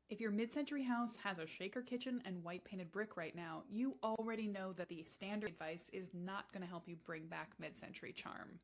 If your mid-century house has a shaker kitchen and white painted brick right now, you already know that the standard advice is not going to help you bring back mid-century charm.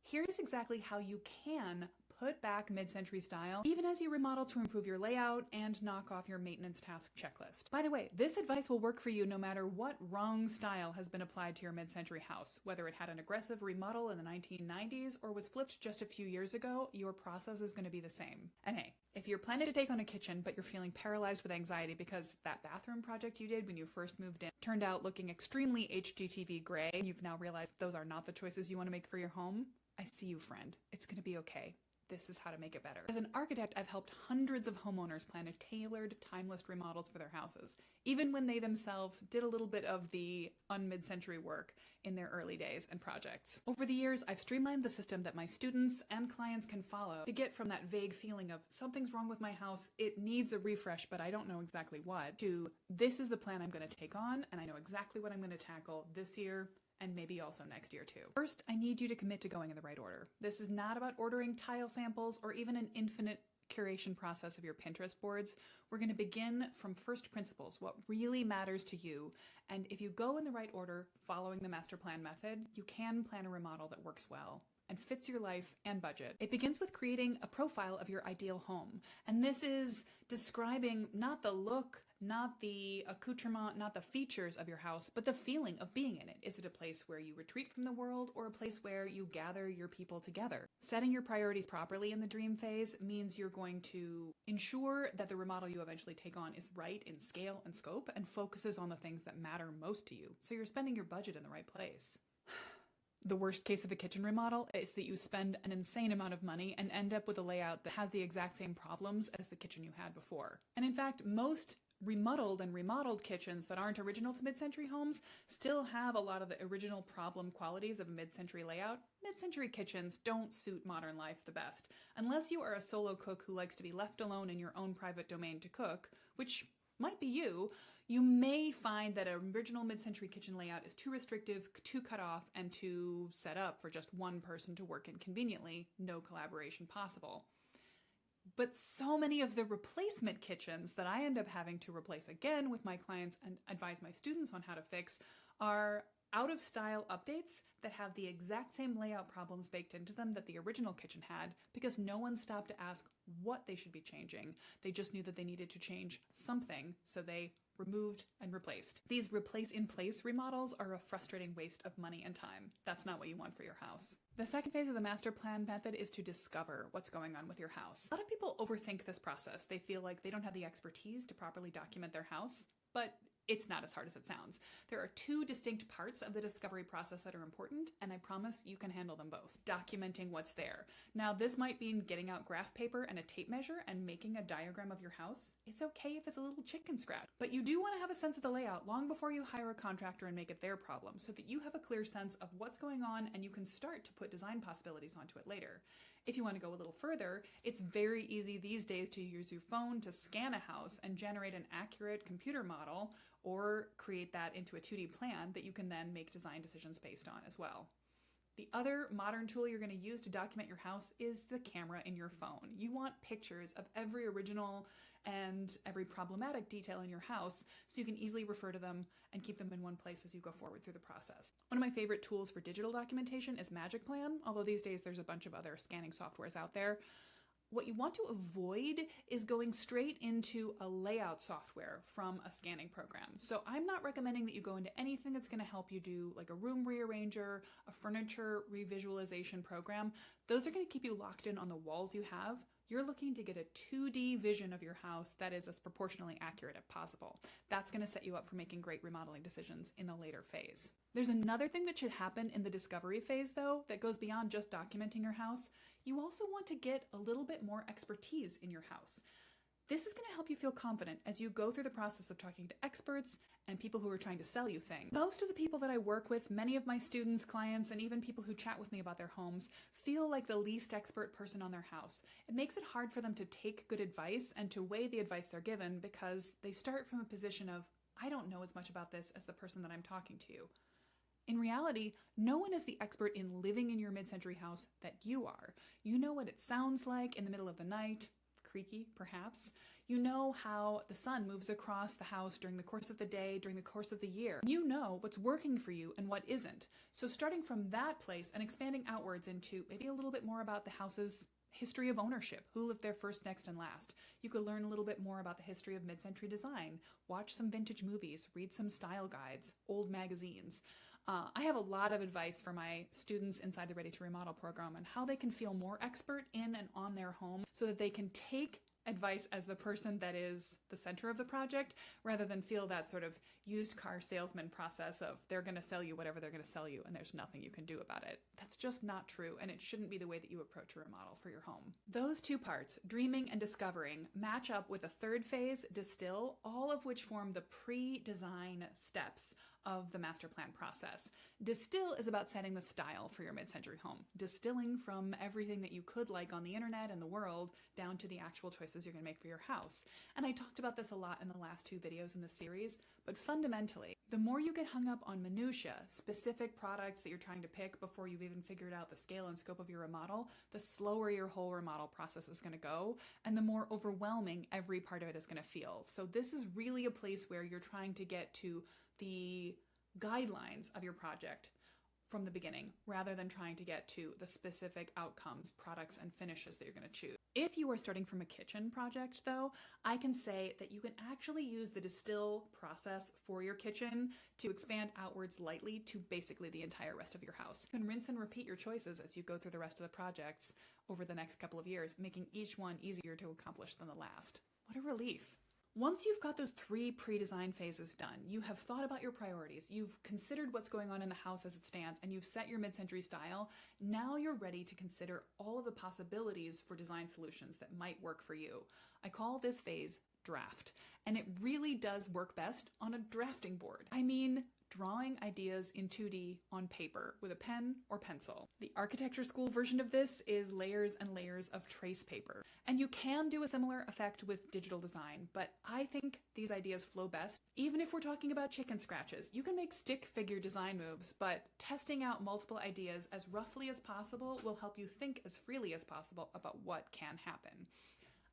Here's exactly how you can put back mid-century style, even as you remodel to improve your layout and knock off your maintenance task checklist. By the way, this advice will work for you no matter what wrong style has been applied to your mid-century house. Whether it had an aggressive remodel in the 1990s or was flipped just a few years ago, your process is going to be the same. And hey, if you're planning to take on a kitchen but you're feeling paralyzed with anxiety because that bathroom project you did when you first moved in turned out looking extremely HGTV gray, and you've now realized those are not the choices you want to make for your home, I see you, friend. It's going to be okay. This is how to make it better. As an architect, I've helped hundreds of homeowners plan tailored, timeless remodels for their houses, even when they themselves did a little bit of the un-mid-century work in their early days and projects. Over the years, I've streamlined the system that my students and clients can follow to get from that vague feeling of something's wrong with my house, it needs a refresh, but I don't know exactly what, to this is the plan I'm going to take on, and I know exactly what I'm going to tackle this year, and maybe also next year too. First, I need you to commit to going in the right order. This is not about ordering tile samples or even an infinite curation process of your Pinterest boards. We're going to begin from first principles, what really matters to you. And if you go in the right order, following the master plan method, you can plan a remodel that works well and fits your life and budget. It begins with creating a profile of your ideal home. And this is describing not the look, not the accoutrement, not the features of your house, but the feeling of being in it. Is it a place where you retreat from the world or a place where you gather your people together? Setting your priorities properly in the dream phase means you're going to ensure that the remodel you eventually take on is right in scale and scope and focuses on the things that matter most to you. So you're spending your budget in the right place. The worst case of a kitchen remodel is that you spend an insane amount of money and end up with a layout that has the exact same problems as the kitchen you had before. And in fact, most remodeled kitchens that aren't original to mid-century homes still have a lot of the original problem qualities of a mid-century layout. Mid-century kitchens don't suit modern life the best. Unless you are a solo cook who likes to be left alone in your own private domain to cook, which might be you, you may find that an original mid-century kitchen layout is too restrictive, too cut off, and too set up for just one person to work in conveniently, no collaboration possible. But so many of the replacement kitchens that I end up having to replace again with my clients and advise my students on how to fix are out-of-style updates that have the exact same layout problems baked into them that the original kitchen had because no one stopped to ask what they should be changing. They just knew that they needed to change something, so they removed and replaced. These replace-in-place remodels are a frustrating waste of money and time. That's not what you want for your house. The second phase of the master plan method is to discover what's going on with your house. A lot of people overthink this process. They feel like they don't have the expertise to properly document their house, but it's not as hard as it sounds. There are two distinct parts of the discovery process that are important, and I promise you can handle them both. Documenting what's there. Now, this might mean getting out graph paper and a tape measure and making a diagram of your house. It's okay if it's a little chicken scratch, but you do want to have a sense of the layout long before you hire a contractor and make it their problem, so that you have a clear sense of what's going on and you can start to put design possibilities onto it later. If you want to go a little further, it's very easy these days to use your phone to scan a house and generate an accurate computer model or create that into a 2D plan that you can then make design decisions based on as well. The other modern tool you're going to use to document your house is the camera in your phone. You want pictures of every original and every problematic detail in your house so you can easily refer to them and keep them in one place as you go forward through the process. One of my favorite tools for digital documentation is MagicPlan, although these days there's a bunch of other scanning softwares out there. What you want to avoid is going straight into a layout software from a scanning program. So I'm not recommending that you go into anything that's going to help you do like a room rearranger, a furniture revisualization program. Those are going to keep you locked in on the walls you have. You're looking to get a 2D vision of your house that is as proportionally accurate as possible. That's going to set you up for making great remodeling decisions in the later phase. There's another thing that should happen in the discovery phase, though, that goes beyond just documenting your house. You also want to get a little bit more expertise in your house. This is going to help you feel confident as you go through the process of talking to experts and people who are trying to sell you things. Most of the people that I work with, many of my students, clients, and even people who chat with me about their homes feel like the least expert person on their house. It makes it hard for them to take good advice and to weigh the advice they're given because they start from a position of, I don't know as much about this as the person that I'm talking to. In reality, no one is the expert in living in your mid-century house that you are. You know what it sounds like in the middle of the night, creaky perhaps. You know how the sun moves across the house during the course of the day, during the course of the year. You know what's working for you and what isn't. So starting from that place and expanding outwards into maybe a little bit more about the house's history of ownership, who lived there first, next, and last. You could learn a little bit more about the history of mid-century design, watch some vintage movies, read some style guides, old magazines. I have a lot of advice for my students inside the Ready to Remodel program on how they can feel more expert in and on their home so that they can take advice as the person that is the center of the project rather than feel that sort of used car salesman process of they're going to sell you whatever they're going to sell you and there's nothing you can do about it. That's just not true, and it shouldn't be the way that you approach a remodel for your home. Those two parts, dreaming and discovering, match up with a third phase, distill, all of which form the pre-design steps of the master plan process. Distill is about setting the style for your mid-century home, distilling from everything that you could like on the internet and the world down to the actual choices you're going to make for your house. And I talked about this a lot in the last two videos in the series, but fundamentally, the more you get hung up on minutia, specific products that you're trying to pick before you've even figured out the scale and scope of your remodel, the slower your whole remodel process is going to go, and the more overwhelming every part of it is going to feel. So this is really a place where you're trying to get to the guidelines of your project from the beginning, rather than trying to get to the specific outcomes, products, and finishes that you're going to choose. If you are starting from a kitchen project, though, I can say that you can actually use the distill process for your kitchen to expand outwards lightly to basically the entire rest of your house. You can rinse and repeat your choices as you go through the rest of the projects over the next couple of years, making each one easier to accomplish than the last. What a relief. Once you've got those three pre-design phases done, you have thought about your priorities, you've considered what's going on in the house as it stands, and you've set your mid-century style, now you're ready to consider all of the possibilities for design solutions that might work for you. I call this phase draft, and it really does work best on a drafting board. I mean, drawing ideas in 2D on paper with a pen or pencil. The architecture school version of this is layers and layers of trace paper. And you can do a similar effect with digital design, but I think these ideas flow best. Even if we're talking about chicken scratches, you can make stick figure design moves, but testing out multiple ideas as roughly as possible will help you think as freely as possible about what can happen.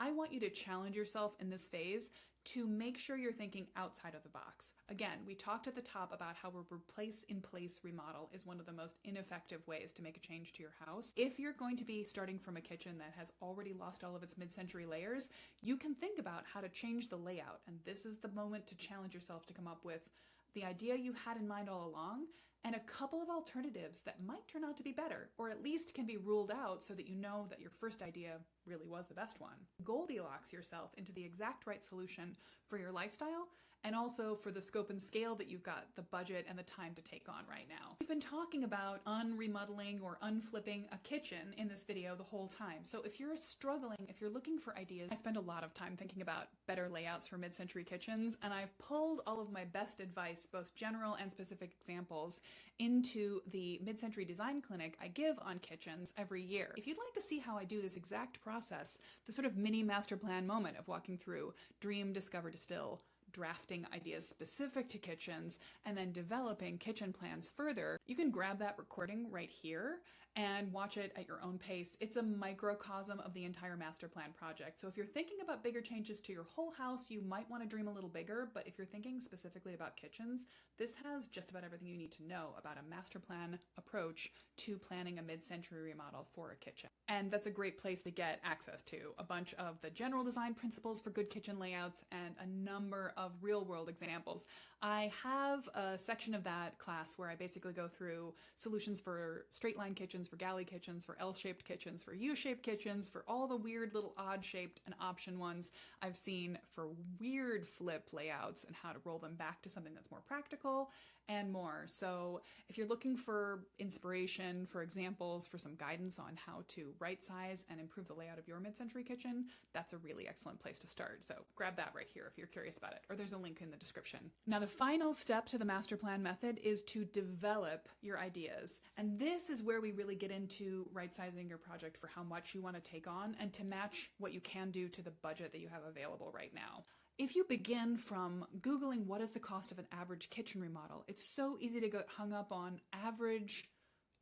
I want you to challenge yourself in this phase to make sure you're thinking outside of the box. Again, we talked at the top about how a replace-in-place remodel is one of the most ineffective ways to make a change to your house. If you're going to be starting from a kitchen that has already lost all of its mid-century layers, you can think about how to change the layout, and this is the moment to challenge yourself to come up with the idea you had in mind all along and a couple of alternatives that might turn out to be better, or at least can be ruled out so that you know that your first idea really was the best one. Goldilocks yourself into the exact right solution for your lifestyle and also for the scope and scale that you've got the budget and the time to take on right now. We've been talking about unremodeling or unflipping a kitchen in this video the whole time. So if you're struggling, if you're looking for ideas, I spend a lot of time thinking about better layouts for mid-century kitchens, and I've pulled all of my best advice, both general and specific examples, into the mid-century design clinic I give on kitchens every year. If you'd like to see how I do this exact process, the sort of mini master plan moment of walking through dream, discover, distill, drafting ideas specific to kitchens, and then developing kitchen plans further, you can grab that recording right here and watch it at your own pace. It's a microcosm of the entire master plan project. So if you're thinking about bigger changes to your whole house, you might want to dream a little bigger, but if you're thinking specifically about kitchens, this has just about everything you need to know about a master plan approach to planning a mid-century remodel for a kitchen. And that's a great place to get access to a bunch of the general design principles for good kitchen layouts and a number of real-world examples. I have a section of that class where I basically go through solutions for straight-line kitchens, for galley kitchens, for L-shaped kitchens, for U-shaped kitchens, for all the weird little odd-shaped and option ones I've seen for weird flip layouts and how to roll them back to something that's more practical and more. So if you're looking for inspiration, for examples, for some guidance on how to right size and improve the layout of your mid-century kitchen, that's a really excellent place to start. So grab that right here if you're curious about it, or there's a link in the description. Now, the final step to the master plan method is to develop your ideas. And this is where we really get into right sizing your project for how much you want to take on and to match what you can do to the budget that you have available right now. If you begin from Googling what is the cost of an average kitchen remodel, it's so easy to get hung up on average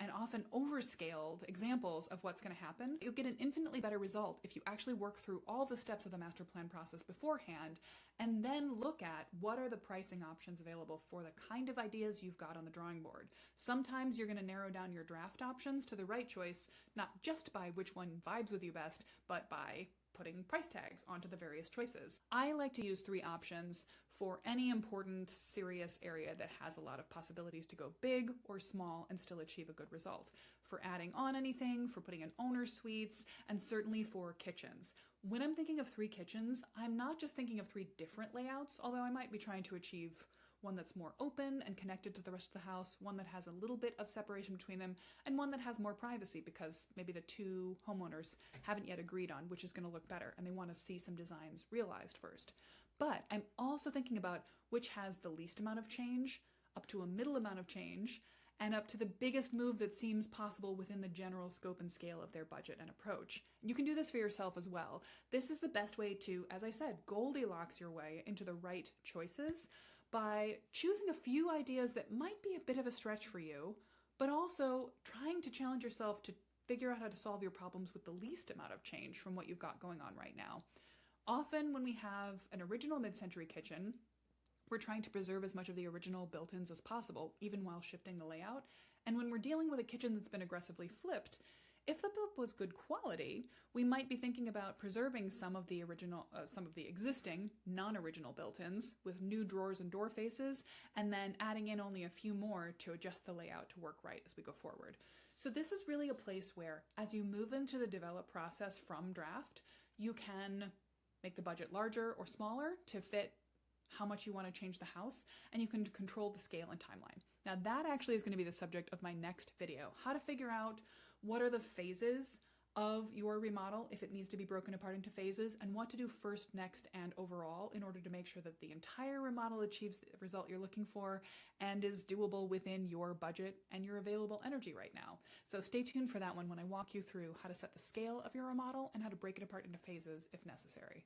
and often overscaled examples of what's going to happen, you'll get an infinitely better result if you actually work through all the steps of the master plan process beforehand and then look at what are the pricing options available for the kind of ideas you've got on the drawing board. Sometimes you're going to narrow down your draft options to the right choice, not just by which one vibes with you best, but by putting price tags onto the various choices. I like to use 3 options for any important, serious area that has a lot of possibilities to go big or small and still achieve a good result. For adding on anything, for putting in owner suites, and certainly for kitchens. When I'm thinking of 3 kitchens, I'm not just thinking of 3 different layouts, although I might be trying to achieve one that's more open and connected to the rest of the house, one that has a little bit of separation between them, and one that has more privacy because maybe the 2 homeowners haven't yet agreed on which is going to look better and they want to see some designs realized first. But I'm also thinking about which has the least amount of change, up to a middle amount of change, and up to the biggest move that seems possible within the general scope and scale of their budget and approach. You can do this for yourself as well. This is the best way to, as I said, Goldilocks your way into the right choices by choosing a few ideas that might be a bit of a stretch for you, but also trying to challenge yourself to figure out how to solve your problems with the least amount of change from what you've got going on right now. Often when we have an original mid-century kitchen, we're trying to preserve as much of the original built-ins as possible, even while shifting the layout. And when we're dealing with a kitchen that's been aggressively flipped, if the flip was good quality, we might be thinking about preserving some of the existing non-original built-ins with new drawers and door faces, and then adding in only a few more to adjust the layout to work right as we go forward. So this is really a place where, as you move into the develop process from draft, you can make the budget larger or smaller to fit how much you want to change the house, and you can control the scale and timeline. Now that actually is going to be the subject of my next video, how to figure out what are the phases of your remodel if it needs to be broken apart into phases, and what to do first, next, and overall in order to make sure that the entire remodel achieves the result you're looking for and is doable within your budget and your available energy right now. So stay tuned for that one when I walk you through how to set the scale of your remodel and how to break it apart into phases if necessary.